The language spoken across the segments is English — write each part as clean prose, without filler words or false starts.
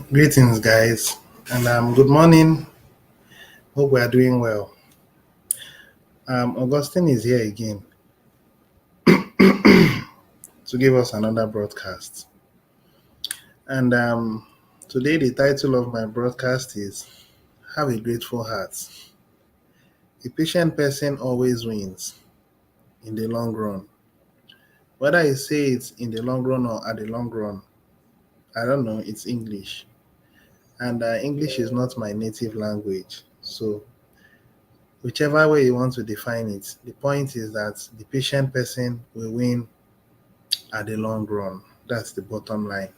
Greetings, guys, and good morning. Hope we are doing well. Augustine is here again to give us another broadcast. And today, the title of my broadcast is Have a Grateful Heart. A patient person always wins in the long run. Whether I say it's in the long run or at the long run, I don't know, it's English. And English is not my native language. So, whichever way you want to define it, the point is that the patient person will win at the long run. That's the bottom line.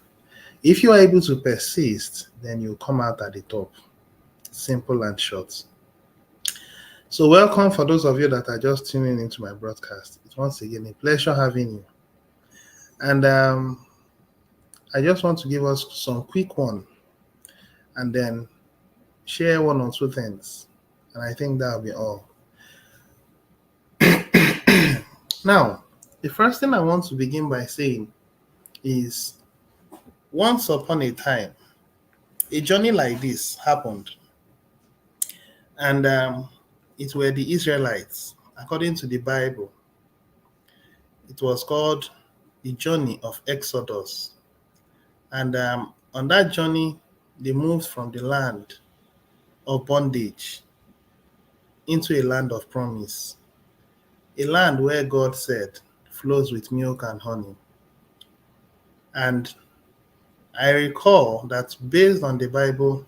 If you are able to persist, then you come out at the top. Simple and short. So, welcome for those of you that are just tuning into my broadcast. It's once again a pleasure having you. And I just want to give us some quick one and then share one or two things. And I think that'll be all. Now, the first thing I want to begin by saying is once upon a time, a journey like this happened. And it were the Israelites, according to the Bible. It was called the journey of Exodus. And on that journey, they moved from the land of bondage into a land of promise, a land where God said flows with milk and honey. And I recall that based on the Bible,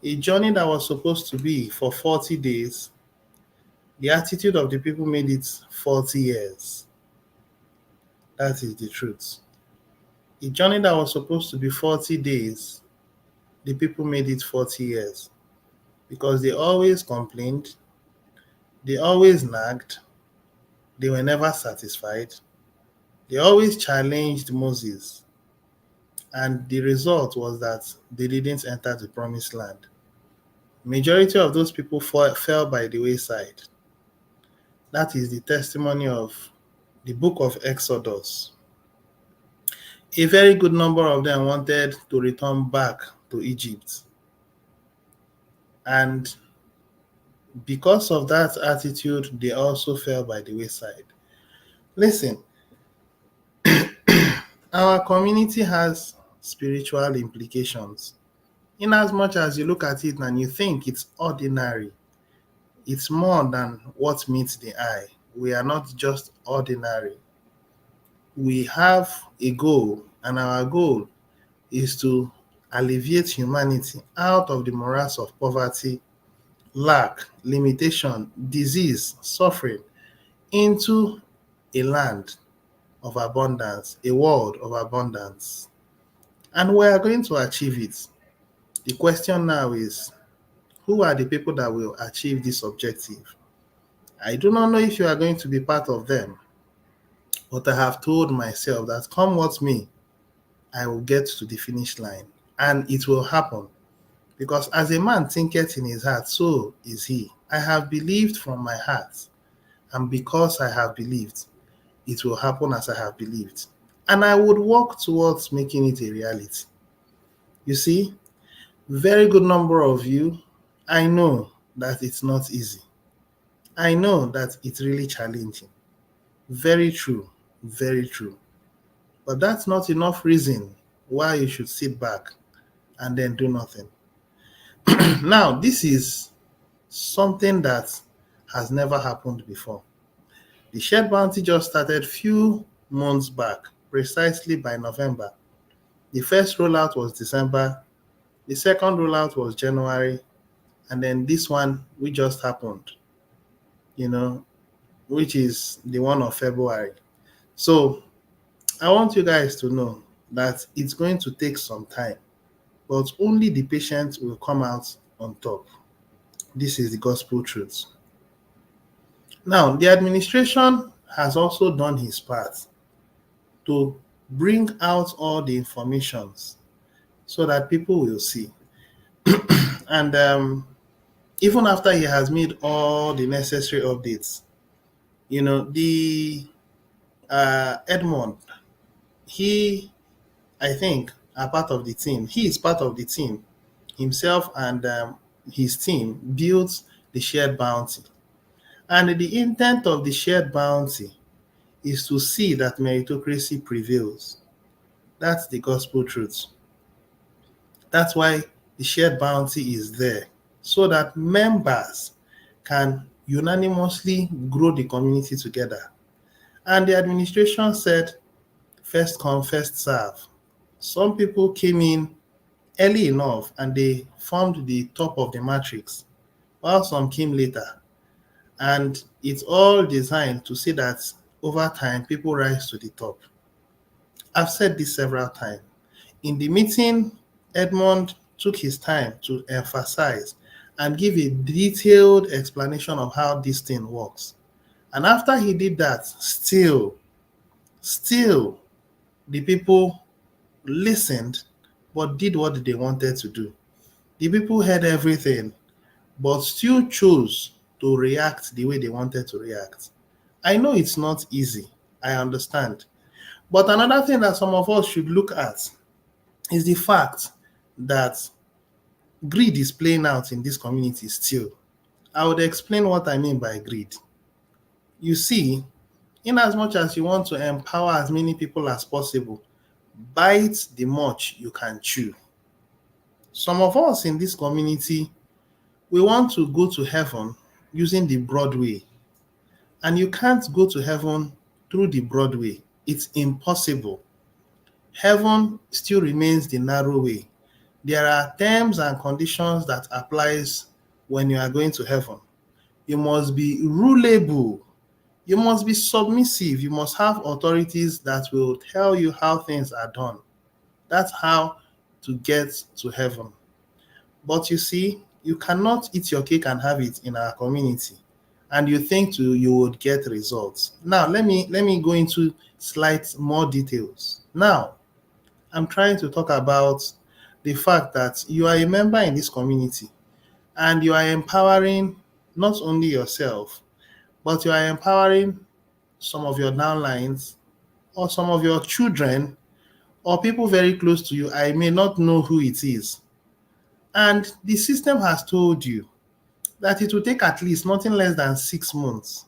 a journey that was supposed to be for 40 days, the attitude of the people made it 40 years. That is the truth. A journey that was supposed to be 40 days, the people made it 40 years because they always complained, they always nagged, they were never satisfied, they always challenged Moses, and the result was that they didn't enter the promised land. Majority of those people fell by the wayside. That is the testimony of the book of Exodus. A very good number of them wanted to return back to Egypt. And because of that attitude, they also fell by the wayside. Listen, our community has spiritual implications. In as much as you look at it and you think it's ordinary, it's more than what meets the eye. We are not just ordinary. We have a goal, and our goal is to alleviate humanity out of the morass of poverty, lack, limitation, disease, suffering into a land of abundance, a world of abundance. And we are going to achieve it. The question now is, who are the people that will achieve this objective? I do not know if you are going to be part of them, but I have told myself that come what may, I will get to the finish line. And it will happen. Because as a man thinketh in his heart, so is he. I have believed from my heart. And because I have believed, it will happen as I have believed. And I would work towards making it a reality. You see, very good number of you, I know that it's not easy. I know that it's really challenging. Very true, very true. But that's not enough reason why you should sit back and then do nothing. Now, this is something that has never happened before. The shared bounty just started few months back, precisely by November. The first rollout was December, the second rollout was January, and then this one we just happened, you know, which is the one of February. So I want you guys to know that it's going to take some time, but only the patient will come out on top. This is the gospel truth. Now, the administration has also done his part to bring out all the informations so that people will see. And even after he has made all the necessary updates, the Edmond, he, I think, are part of the team. He is part of the team. Himself and his team builds the shared bounty. And the intent of the shared bounty is to see that meritocracy prevails. That's the gospel truth. That's why the shared bounty is there, so that members can unanimously grow the community together. And the administration said, first come, first serve. Some people came in early enough and they formed the top of the matrix, while some came later. And it's all designed to see that over time people rise to the top. I've said this several times. In the meeting, Edmond took his time to emphasize and give a detailed explanation of how this thing works. And after he did that, still, the people listened but did what they wanted to do. The people heard everything but still chose to react the way they wanted to react. I know it's not easy, I understand. But another thing that some of us should look at is the fact that greed is playing out in this community still. I would explain what I mean by greed. You see, in as much as you want to empower as many people as possible, bite the much you can chew. Some of us in this community, we want to go to heaven using the broad way. And you can't go to heaven through the broad way. It's impossible. Heaven still remains the narrow way. There are terms and conditions that applies when you are going to heaven. You must be rulable. You must be submissive. You must have authorities that will tell you how things are done. That's how to get to heaven. But you see, you cannot eat your cake and have it in our community, and you think you would get results. Now, let me go into slight more details. Now, I'm trying to talk about the fact that you are a member in this community and you are empowering not only yourself, but you are empowering some of your downlines or some of your children or people very close to you. I may not know who it is. And the system has told you that it will take at least nothing less than 6 months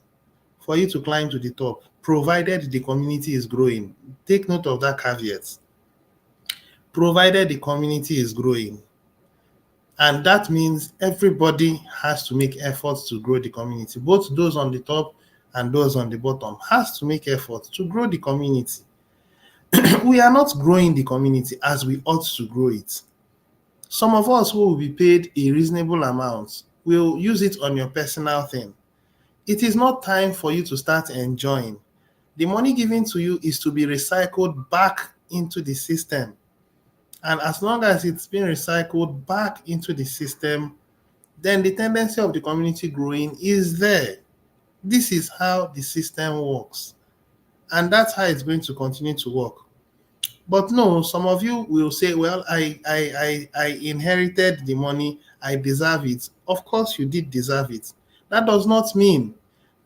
for you to climb to the top, provided the community is growing. Take note of that caveat. Provided the community is growing. And that means everybody has to make efforts to grow the community. Both those on the top and those on the bottom has to make efforts to grow the community. We are not growing the community as we ought to grow it. Some of us who will be paid a reasonable amount will use it on your personal thing. It is not time for you to start enjoying. The money given to you is to be recycled back into the system. And as long as it's being recycled back into the system, then the tendency of the community growing is there. This is how the system works. And that's how it's going to continue to work. But no, some of you will say, well, I inherited the money, I deserve it. Of course, you did deserve it. That does not mean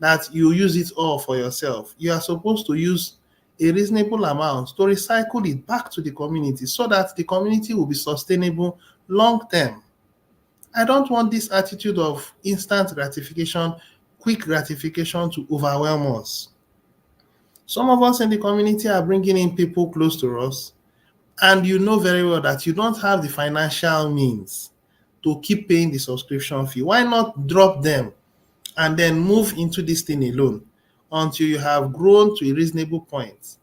that you use it all for yourself. You are supposed to use a reasonable amount to recycle it back to the community so that the community will be sustainable long term. I don't want this attitude of instant gratification, quick gratification to overwhelm us. Some of us in the community are bringing in people close to us, and you know very well that you don't have the financial means to keep paying the subscription fee. Why not drop them and then move into this thing alone until you have grown to a reasonable point,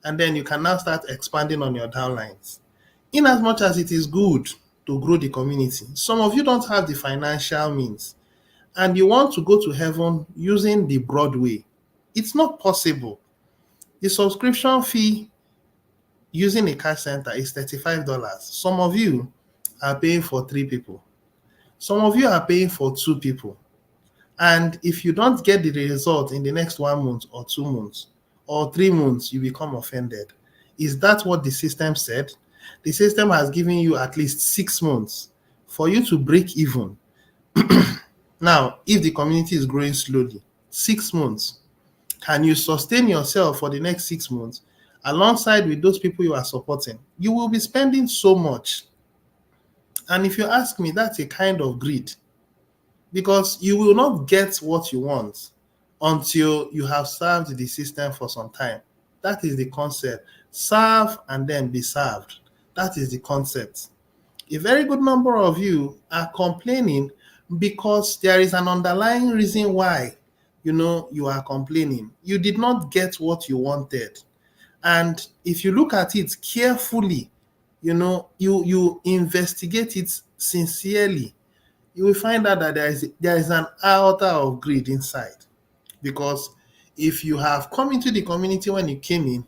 and then you can now start expanding on your downlines. In as much as it is good to grow the community, some of you don't have the financial means and you want to go to heaven using the broad way. It's not possible. The subscription fee using a cash center is $35. Some of you are paying for 3 people. Some of you are paying for 2 people. And if you don't get the result in the next 1 month or 2 months or 3 months, you become offended. Is that what the system said? The system has given you at least 6 months for you to break even. Now, if the community is growing slowly, 6 months, can you sustain yourself for the next 6 months alongside with those people you are supporting, you will be spending so much. And if you ask me, that's a kind of greed, because you will not get what you want until you have served the system for some time. That is the concept. Serve and then be served. That is the concept. A very good number of you are complaining because there is an underlying reason why you are complaining. You did not get what you wanted. And if you look at it carefully, you investigate it sincerely, you will find out that there is an altar of greed inside. Because if you have come into the community when you came in,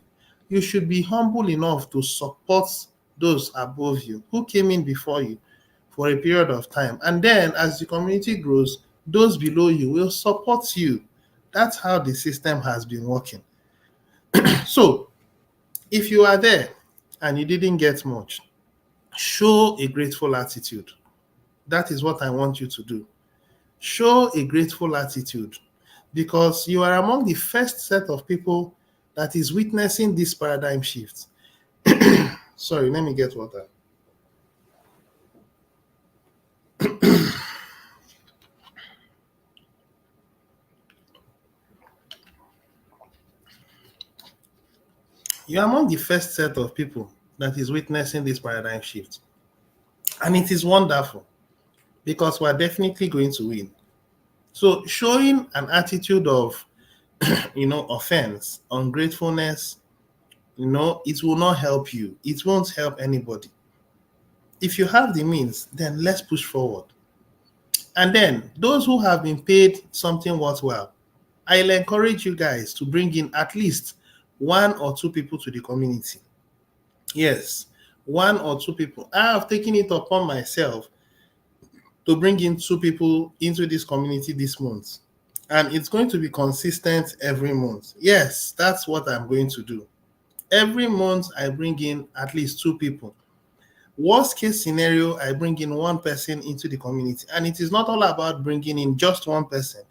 you should be humble enough to support those above you who came in before you for a period of time. And then as the community grows, those below you will support you. That's how the system has been working. So if you are there and you didn't get much, show a grateful attitude. That is what I want you to do. Show a grateful attitude, because you are among the first set of people that is witnessing this paradigm shift. Sorry, let me get water. You are among the first set of people that is witnessing this paradigm shift. And it is wonderful, because we're definitely going to win. So showing an attitude of offense, ungratefulness, it will not help you. It won't help anybody. If you have the means, then let's push forward. And then those who have been paid something worthwhile, I'll encourage you guys to bring in at least one or two people to the community. Yes, one or two people. I have taken it upon myself to bring in 2 people into this community this month. And it's going to be consistent every month. Yes, that's what I'm going to do. Every month, I bring in at least 2 people. Worst case scenario, I bring in 1 person into the community. And it is not all about bringing in just 1 person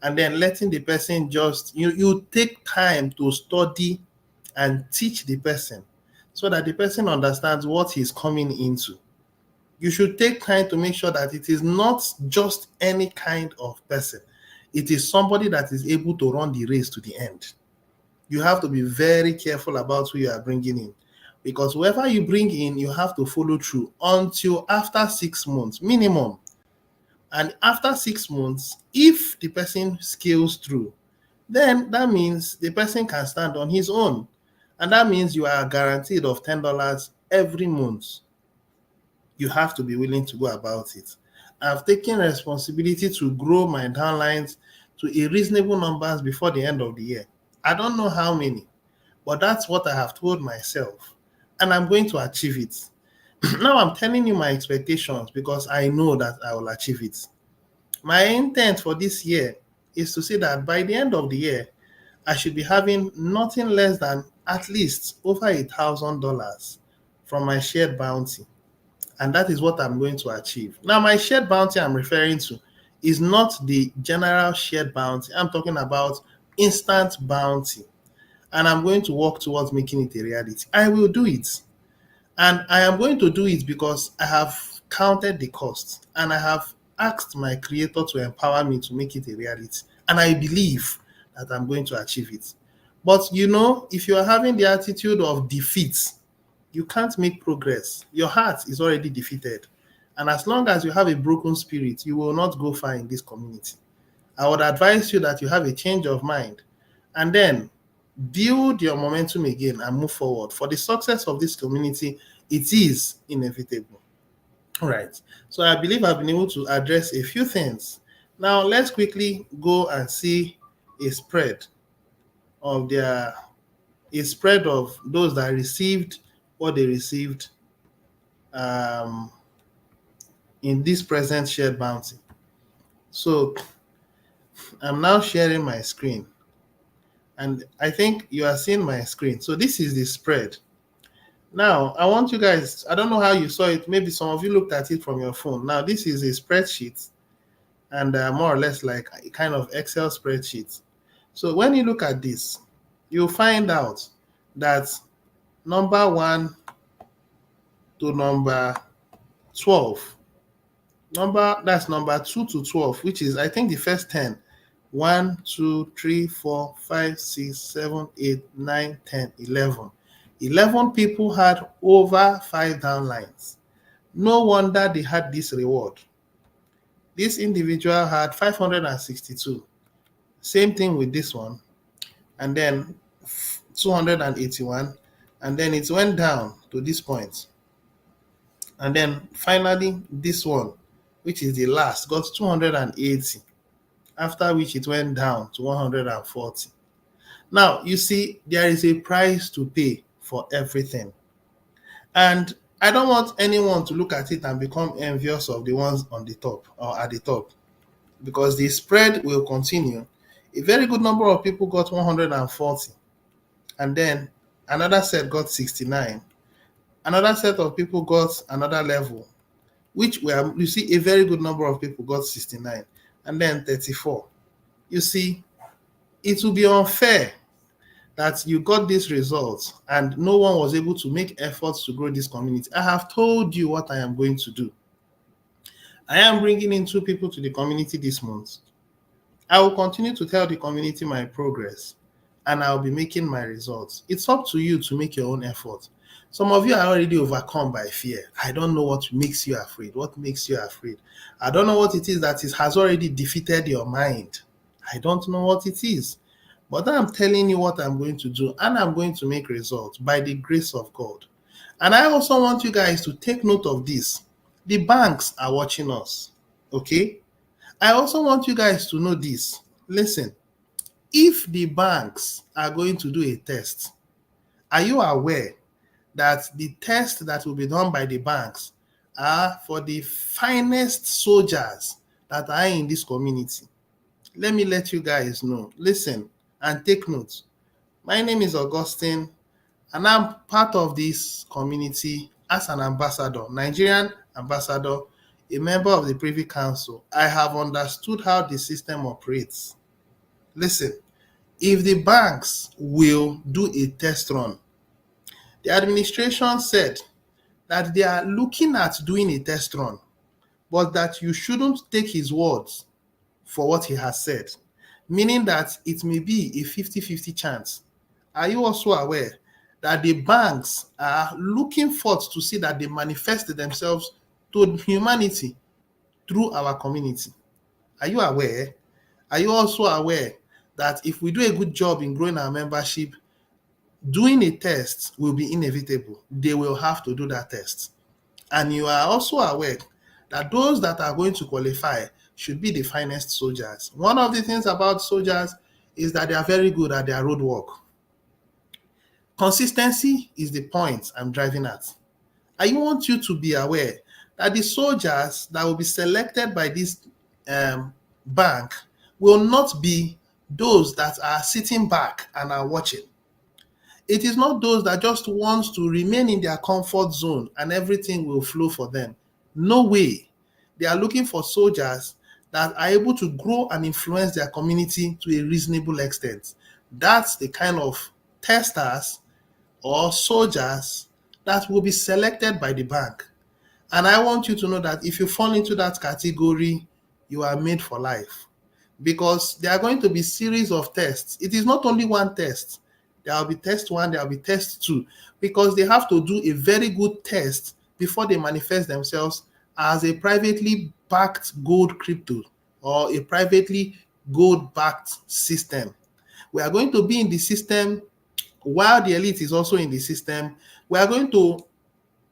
and then letting the person just, you take time to study and teach the person so that the person understands what he's coming into. You should take time to make sure that it is not just any kind of person. It is somebody that is able to run the race to the end. You have to be very careful about who you are bringing in, because whoever you bring in, you have to follow through until after 6 months minimum. And after 6 months, if the person scales through, then that means the person can stand on his own. And that means you are guaranteed of $10 every month. You have to be willing to go about it. I've taken responsibility to grow my downlines to a reasonable numbers before the end of the year. I don't know how many, but that's what I have told myself, and I'm going to achieve it. Now I'm telling you my expectations because I know that I will achieve it. My intent for this year is to say that by the end of the year, I should be having nothing less than at least over $1,000 from my shared bounty. And that is what I'm going to achieve. Now, my shared bounty I'm referring to is not the general shared bounty. I'm talking about instant bounty. And I'm going to work towards making it a reality. I will do it. And I am going to do it because I have counted the cost and I have asked my creator to empower me to make it a reality. And I believe that I'm going to achieve it. But if you are having the attitude of defeat, you can't make progress. Your heart is already defeated. And as long as you have a broken spirit, you will not go far in this community. I would advise you that you have a change of mind and then build your momentum again and move forward. For the success of this community, it is inevitable. All right. So I believe I've been able to address a few things. Now let's quickly go and see a spread of those that received what they received in this present shared bounty. So I'm now sharing my screen, and I think you are seeing my screen. So this is the spread. Now I want you guys, I don't know how you saw it, maybe some of you looked at it from your phone. Now this is a spreadsheet, and more or less like a kind of Excel spreadsheet. So when you look at this, you'll find out that number 1 to number 12, that's number 2 to 12, which is, I think, the first 10. 1, 2, 3, 4, 5, 6, 7, 8, 9, 10, 11. 11 people had over 5 downlines. No wonder they had this reward. This individual had 562. Same thing with this one. And then 281. And then it went down to this point. And then finally, this one, which is the last, got 280. After which it went down to 140. Now, you see, there is a price to pay for everything. And I don't want anyone to look at it and become envious of the ones on the top or at the top, because the spread will continue. A very good number of people got 140, and then another set got 69. Another set of people got another level, which you see a very good number of people got 69, and then 34. You see, it will be unfair that you got these results and no one was able to make efforts to grow this community. I have told you what I am going to do. I am bringing in 2 people to the community this month. I will continue to tell the community my progress, and I'll be making my results. It's up to you to make your own effort. Some of you are already overcome by fear. I don't know what makes you afraid. What makes you afraid? I don't know what it is that has already defeated your mind. I don't know what it is. But I'm telling you what I'm going to do, and I'm going to make results by the grace of God. And I also want you guys to take note of this. The banks are watching us, okay? I also want you guys to know this. Listen, if the banks are going to do a test, are you aware that the test that will be done by the banks are for the finest soldiers that are in this community? Let me let you guys know. Listen and take note. My name is Augustine, and I'm part of this community as an ambassador, Nigerian ambassador, a member of the Privy Council. I have understood how the system operates. Listen, if the banks will do a test run, the administration said that they are looking at doing a test run, but that you shouldn't take his words for what he has said, meaning that it may be a 50-50 chance. Are you also aware that the banks are looking forth to see that they manifest themselves to humanity through our community? Are you aware? Are you also aware that if we do a good job in growing our membership, doing a test will be inevitable? They will have to do that test. And you are also aware that those that are going to qualify should be the finest soldiers. One of the things about soldiers is that they are very good at their road work. Consistency is the point I'm driving at. I want you to be aware that the soldiers that will be selected by this bank will not be those that are sitting back and are watching. It is not those that just want to remain in their comfort zone and everything will flow for them. No way. They are looking for soldiers that are able to grow and influence their community to a reasonable extent. That's the kind of testers or soldiers that will be selected by the bank. And I want you to know that if you fall into that category, you are made for life, because there are going to be series of tests. It is not only one test. There will be test 1, there will be test 2, because they have to do a very good test before they manifest themselves as a privately backed gold crypto or a privately gold backed system. We are going to be in the system while the elite is also in the system. We are going to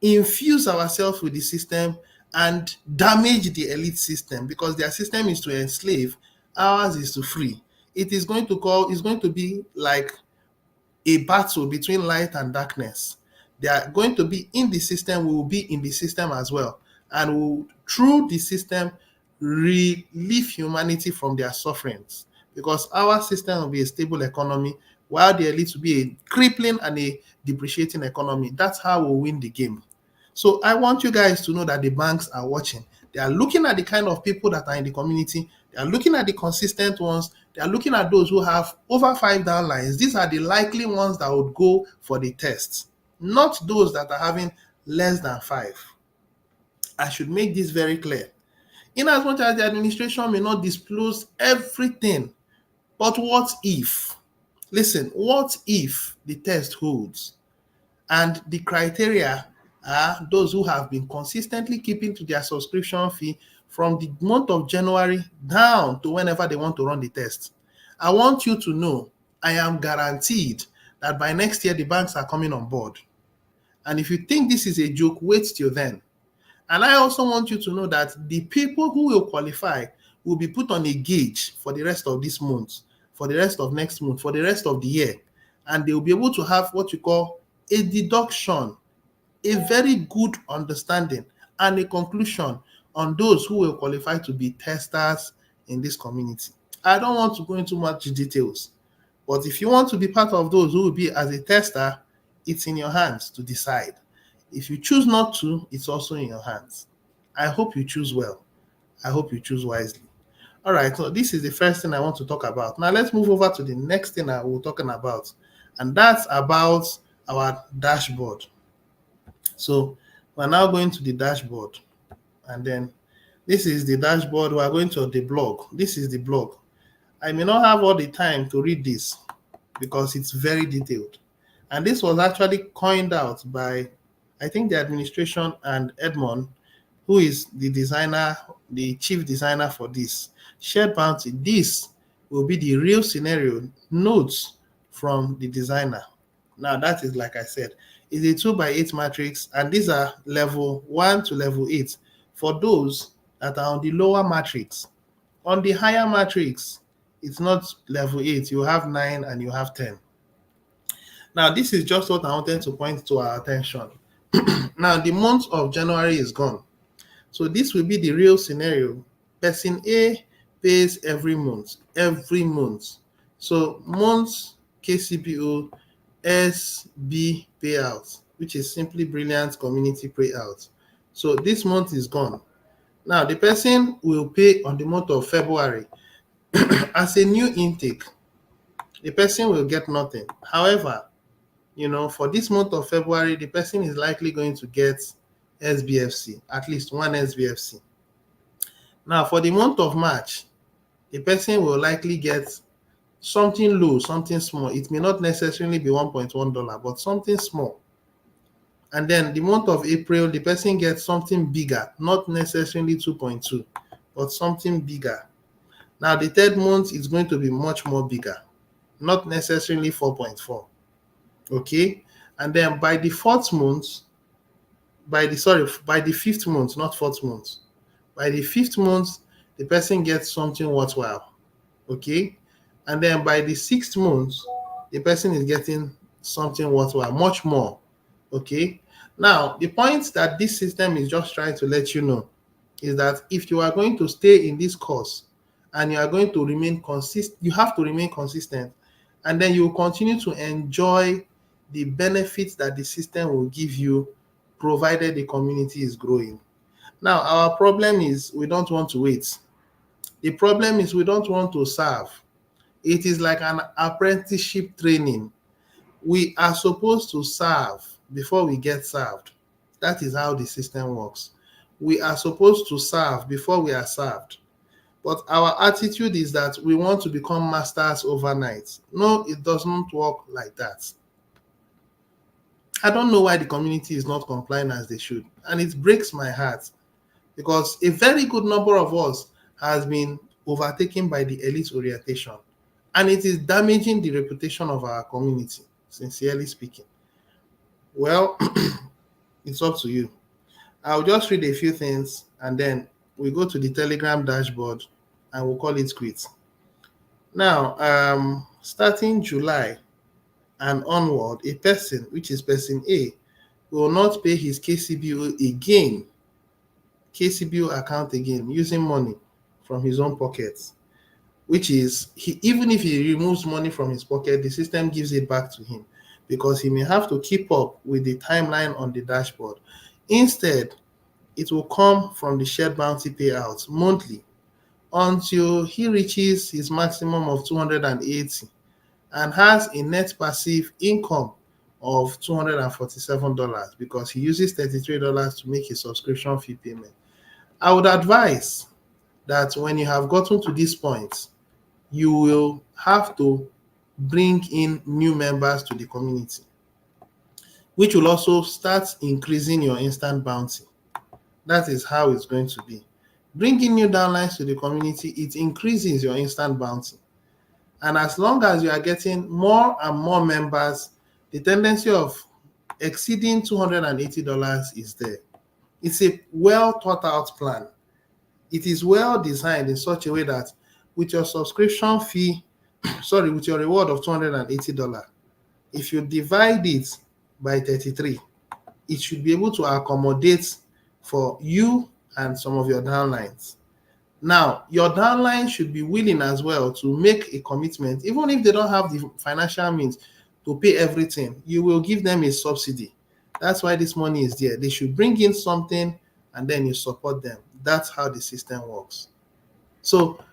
infuse ourselves with the system and damage the elite system, because their system is to enslave, ours is to free. It's going to be like a battle between light and darkness. They are going to be in the system, we will be in the system as well, and will, through the system, relieve humanity from their sufferings, because our system will be a stable economy while the elite will be a crippling and a depreciating economy. That's how we'll win the game. So I want you guys to know that the banks are watching. They are looking at the kind of people that are in the community. They are looking at the consistent ones. They are looking at those who have over 5 downlines. These are the likely ones that would go for the test, not those that are having less than 5. I should make this very clear. In as much as the administration may not disclose everything, but what if? Listen, what if the test holds and the criteria are those who have been consistently keeping to their subscription fee from the month of January down to whenever they want to run the test? I want you to know I am guaranteed that by next year the banks are coming on board. And if you think this is a joke, wait till then. And I also want you to know that the people who will qualify will be put on a gauge for the rest of this month, for the rest of next month, for the rest of the year. And they will be able to have what you call a deduction, a very good understanding, and a conclusion on those who will qualify to be testers in this community. I don't want to go into much details, but if you want to be part of those who will be as a tester, it's in your hands to decide. If you choose not to, it's also in your hands. I hope you choose well. I hope you choose wisely. All right, so this is the first thing I want to talk about. Now let's move over to the next thing I will be talking about, and that's about our dashboard. So we're now going to the dashboard, and then this is the dashboard. We are going to the blog. This is the blog. I may not have all the time to read this because it's very detailed. And this was actually coined out by, I think, the administration and Edmond, who is the designer, the chief designer for this. Shared bounty, this will be the real scenario notes from the designer. Now that is, like I said, is a 2x8 matrix, and these are level 1 to level 8 for those that are on the lower matrix. On the higher matrix, it's not level 8, you have 9 and you have 10. Now, this is just what I wanted to point to our attention. Now, the month of January is gone. So this will be the real scenario. Person A pays every month. So months KCBO SB payout, which is simply Brilliant Community Payout. So this month is gone. Now, the person will pay on the month of February as a new intake. The person will get nothing. However, for this month of February, the person is likely going to get SBFC, at least one SBFC. Now, for the month of March, the person will likely get something low, something small. It may not necessarily be $1.1, but something small. And then the month of April, the person gets something bigger, not necessarily 2.2, but something bigger. Now, the third month is going to be much more bigger, not necessarily 4.4. Okay, and then by the fifth month, not fourth month, by the fifth month, the person gets something worthwhile. Okay, and then by the sixth month, the person is getting something worthwhile, much more. Okay, now the point that this system is just trying to let you know is that if you are going to stay in this course and you are going to remain consistent, you have to remain consistent, and then you will continue to enjoy the benefits that the system will give you, provided the community is growing. Now, our problem is we don't want to wait. The problem is we don't want to serve. It is like an apprenticeship training. We are supposed to serve before we get served. That is how the system works. We are supposed to serve before we are served. But our attitude is that we want to become masters overnight. No, it does not work like that. I don't know why the community is not complying as they should. And it breaks my heart because a very good number of us has been overtaken by the elite orientation. And it is damaging the reputation of our community, sincerely speaking. Well, it's up to you. I'll just read a few things and then we go to the Telegram dashboard and we'll call it quits. Now, starting July and onward, a person, which is person A, will not pay his KCBO again, KCBO account again, using money from his own pockets, which is, even if he removes money from his pocket, the system gives it back to him because he may have to keep up with the timeline on the dashboard. Instead, it will come from the shared bounty payouts monthly until he reaches his maximum of 280 and has a net passive income of $247 because he uses $33 to make a subscription fee payment. I would advise that when you have gotten to this point, you will have to bring in new members to the community, which will also start increasing your instant bounty. That is how it's going to be. Bringing new downlines to the community, it increases your instant bounty. And as long as you are getting more and more members, the tendency of exceeding $280 is there. It's a well thought out plan. It is well designed in such a way that with your subscription fee, with your reward of $280, if you divide it by 33, it should be able to accommodate for you and some of your downlines. Now, your downline should be willing as well to make a commitment, even if they don't have the financial means to pay everything. You will give them a subsidy. That's why this money is there. They should bring in something and then you support them. That's how the system works. So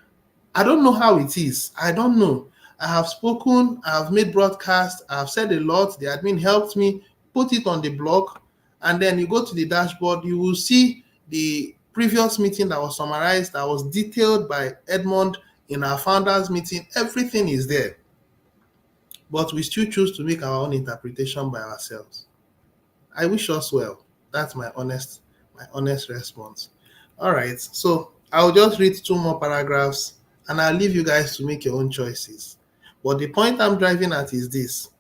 I don't know how it is. I don't know. I have spoken, I have made broadcasts, I have said a lot. The admin helped me put it on the blog. And then you go to the dashboard, you will see the previous meeting that was summarized, that was detailed by Edmond in our founders meeting. Everything is there. But we still choose to make our own interpretation by ourselves. I wish us well. That's my honest response. All right. So I'll just read 2 more paragraphs and I'll leave you guys to make your own choices. But the point I'm driving at is this.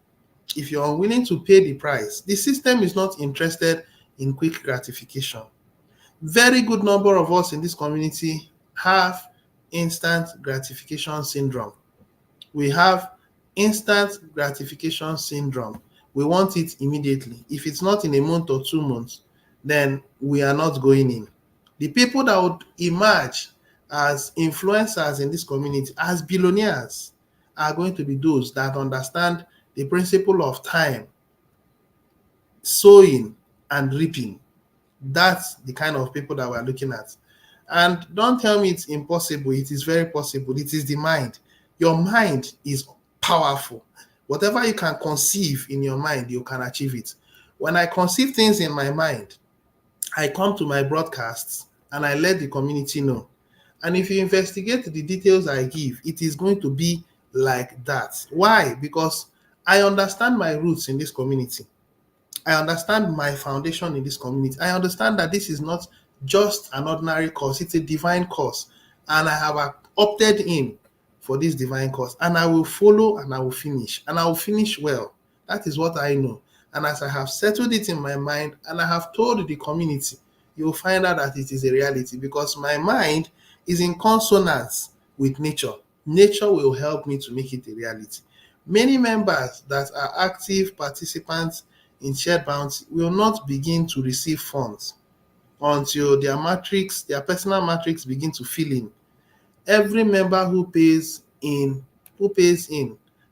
If you're unwilling to pay the price, the system is not interested in quick gratification. Very good number of us in this community have instant gratification syndrome. We have instant gratification syndrome. We want it immediately. If it's not in a month or 2 months, then we are not going in. The people that would emerge as influencers in this community, as billionaires, are going to be those that understand the principle of time, sowing and reaping. That's the kind of people that we're looking at. And don't tell me it's impossible. It is very possible. It is the mind. Your mind is powerful. Whatever you can conceive in your mind, you can achieve it. When I conceive things in my mind, I come to my broadcasts and I let the community know. And if you investigate the details I give, it is going to be like that. Why? Because I understand my roots in this community. I understand my foundation in this community. I understand that this is not just an ordinary cause, it's a divine cause. And I have opted in for this divine cause. And I will follow and I will finish. And I will finish well. That is what I know. And as I have settled it in my mind and I have told the community, you'll find out that it is a reality because my mind is in consonance with nature. Nature will help me to make it a reality. Many members that are active participants in shared bounty will not begin to receive funds until their personal matrix begin to fill in. Every member who pays in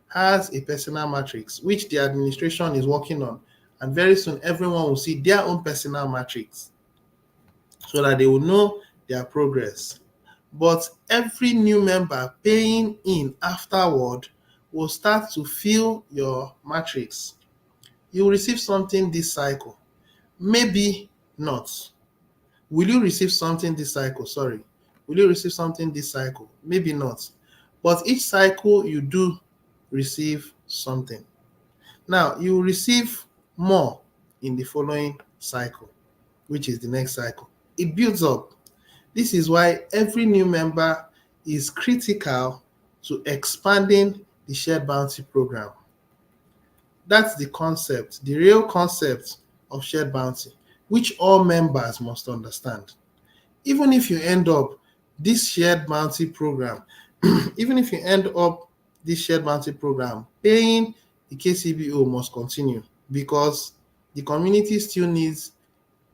has a personal matrix, which the administration is working on. And very soon, everyone will see their own personal matrix so that they will know their progress. But every new member paying in afterward will start to fill your matrix. You will receive something this cycle. Maybe not. Will you receive something this cycle? Sorry. Will you receive something this cycle? Maybe not. But each cycle you do receive something. Now, you will receive more in the following cycle, which is the next cycle. It builds up. This is why every new member is critical to expanding the shared bounty program. That's the concept, the real concept of shared bounty, which all members must understand. Even if you end up this shared bounty program, even if you end up this shared bounty program, paying the KCBO must continue because the community still needs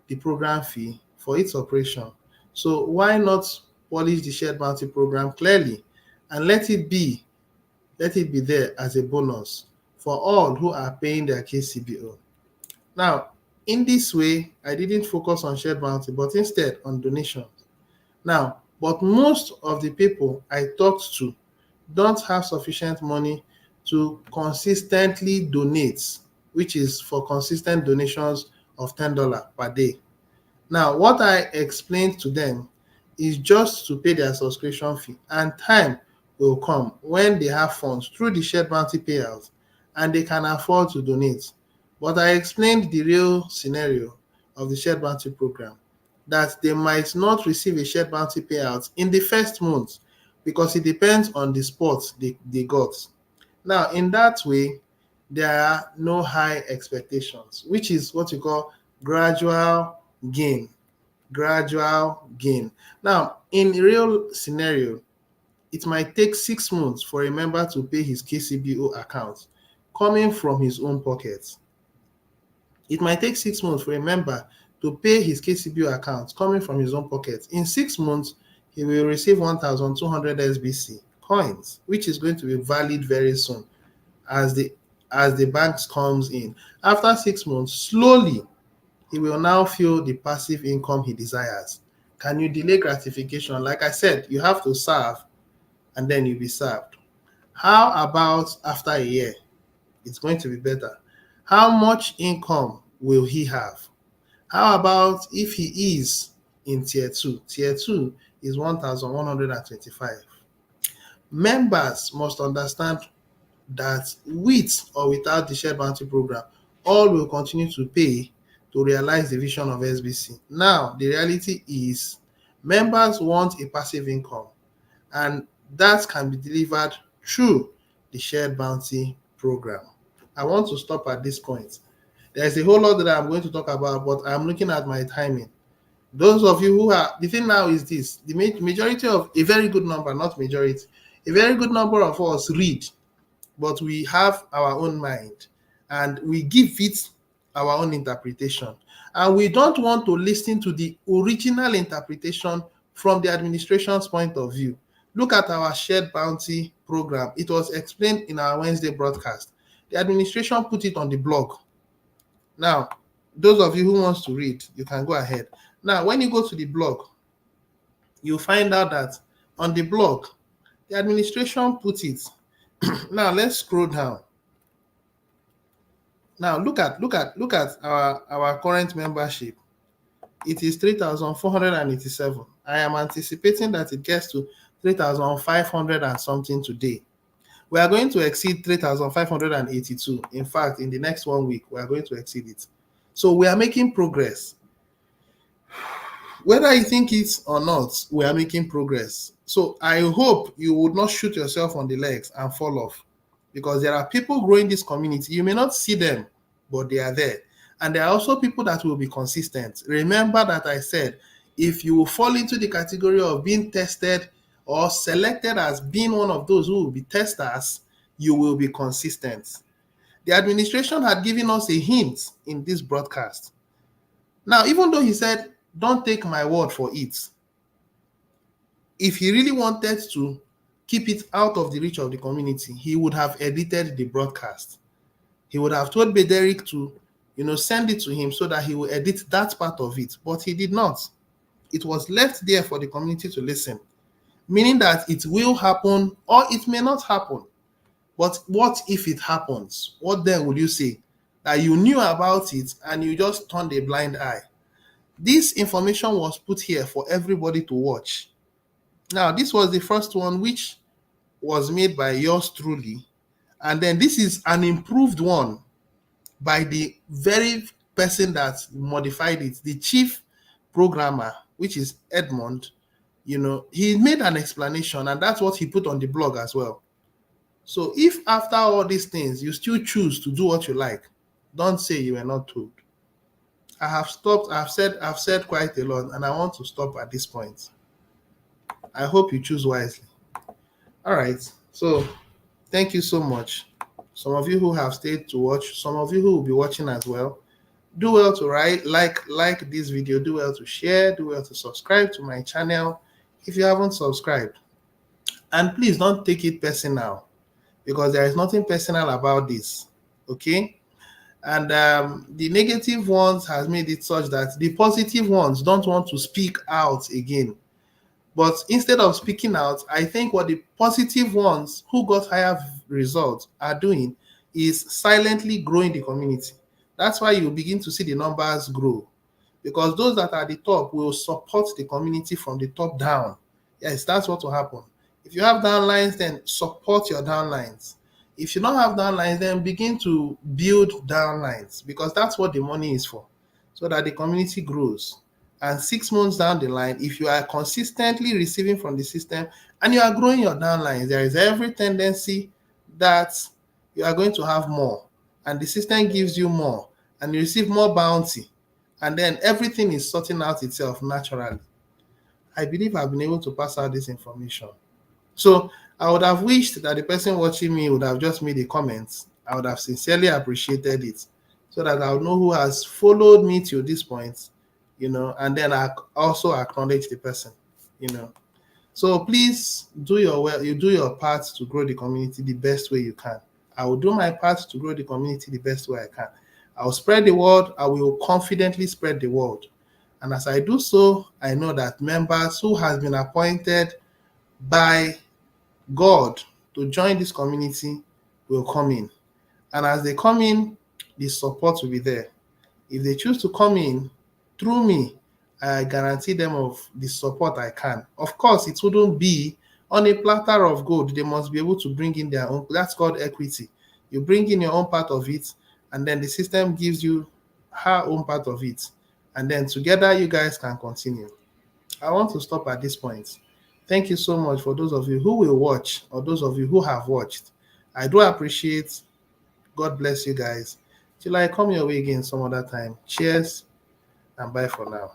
the program fee for its operation. So why not polish the shared bounty program clearly and let it be there as a bonus for all who are paying their KCBO. Now, in this way, I didn't focus on shared bounty, but instead on donations. Now, But most of the people I talked to don't have sufficient money to consistently donate, which is for consistent donations of $10 per day. Now, what I explained to them is just to pay their subscription fee, and time will come when they have funds through the shared bounty payouts and they can afford to donate. But I explained the real scenario of the shared bounty program, that they might not receive a shared bounty payout in the first month because it depends on the sport they got. Now, in that way, there are no high expectations, which is what you call gradual gain. Gradual gain. Now, in real scenario, it might take 6 months for a member to pay his KCBO account coming from his own pocket. It might take 6 months for a member to pay his KCBO account coming from his own pocket. In 6 months, he will receive 1,200 SBC coins, which is going to be valid very soon as the banks comes in. After 6 months, slowly, he will now feel the passive income he desires. Can you delay gratification? Like I said, you have to serve and then you'll be served. How about after a year? It's going to be better. How much income will he have? How about if he is in tier 2? Tier 2 is 1,125. Members must understand that with or without the shared bounty program, all will continue to pay to realize the vision of SBC. Now, the reality is members want a passive income, and that can be delivered through the shared bounty program. I want to stop at this point. There's a whole lot that I'm going to talk about, but I'm looking at my timing. Those of you who are, the thing now is this, the majority of, a very good number, not majority, a very good number of us read, but we have our own mind and we give it our own interpretation. And we don't want to listen to the original interpretation from the administration's point of view. Look at our shared bounty program. It was explained in our Wednesday broadcast. The administration put it on the blog. Now, those of you who wants to read, you can go ahead. Now, when you go to the blog, you find out that on the blog, the administration put it. Now, let's scroll down. Now, look at our current membership. It is 3,487. I am anticipating that it gets to 3,500 and something today. We are going to exceed 3,582. In fact, in the next 1 week, we are going to exceed it. So we are making progress. Whether you think it or not, we are making progress. So I hope you would not shoot yourself on the legs and fall off, because there are people growing this community. You may not see them, but they are there. And there are also people that will be consistent. Remember that I said, if you fall into the category of being tested or selected as being one of those who will be testers, you will be consistent. The administration had given us a hint in this broadcast. Now, even though he said, don't take my word for it, if he really wanted to keep it out of the reach of the community, he would have edited the broadcast. He would have told Bederick to, send it to him so that he will edit that part of it, but he did not. It was left there for the community to listen, meaning that it will happen or it may not happen. But what if it happens? What then will you say? That you knew about it and you just turned a blind eye. This information was put here for everybody to watch. Now, this was the first one, which was made by yours truly. And then this is an improved one by the very person that modified it, the chief programmer, which is Edmond. He made an explanation, and that's what he put on the blog as well. So if after all these things, you still choose to do what you like, don't say you were not told. I have stopped. I've said quite a lot, and I want to stop at this point. I hope you choose wisely. All right. So thank you so much. Some of you who have stayed to watch, some of you who will be watching as well, do well to like this video, do well to share, do well to subscribe to my channel if you haven't subscribed. And please don't take it personal, because there is nothing personal about this, okay? And the negative ones has made it such that the positive ones don't want to speak out again. But instead of speaking out, I think what the positive ones who got higher results are doing is silently growing the community. That's why you begin to see the numbers grow, because those that are at the top will support the community from the top down. Yes, that's what will happen. If you have downlines, then support your downlines. If you don't have downlines, then begin to build downlines, because that's what the money is for, so that the community grows. And 6 months down the line, if you are consistently receiving from the system and you are growing your downlines, there is every tendency that you are going to have more, and the system gives you more, and you receive more bounty, and then everything is sorting out itself naturally. I believe I've been able to pass out this information. So I would have wished that the person watching me would have just made a comment. I would have sincerely appreciated it, so that I would know who has followed me to this point, and then I also acknowledge the person, you know. So please you do your part to grow the community the best way you can. I will do my part to grow the community the best way I can. I will spread the word. I will confidently spread the word. And as I do so, I know that members who has been appointed by God to join this community will come in. And as they come in, the support will be there. If they choose to come in through me, I guarantee them of the support I can. Of course, it wouldn't be on a platter of gold. They must be able to bring in their own. That's called equity. You bring in your own part of it, and then the system gives you her own part of it. And then together, you guys can continue. I want to stop at this point. Thank you so much for those of you who will watch, or those of you who have watched. I do appreciate. God bless you guys. Till I come your way again some other time. Cheers and bye for now.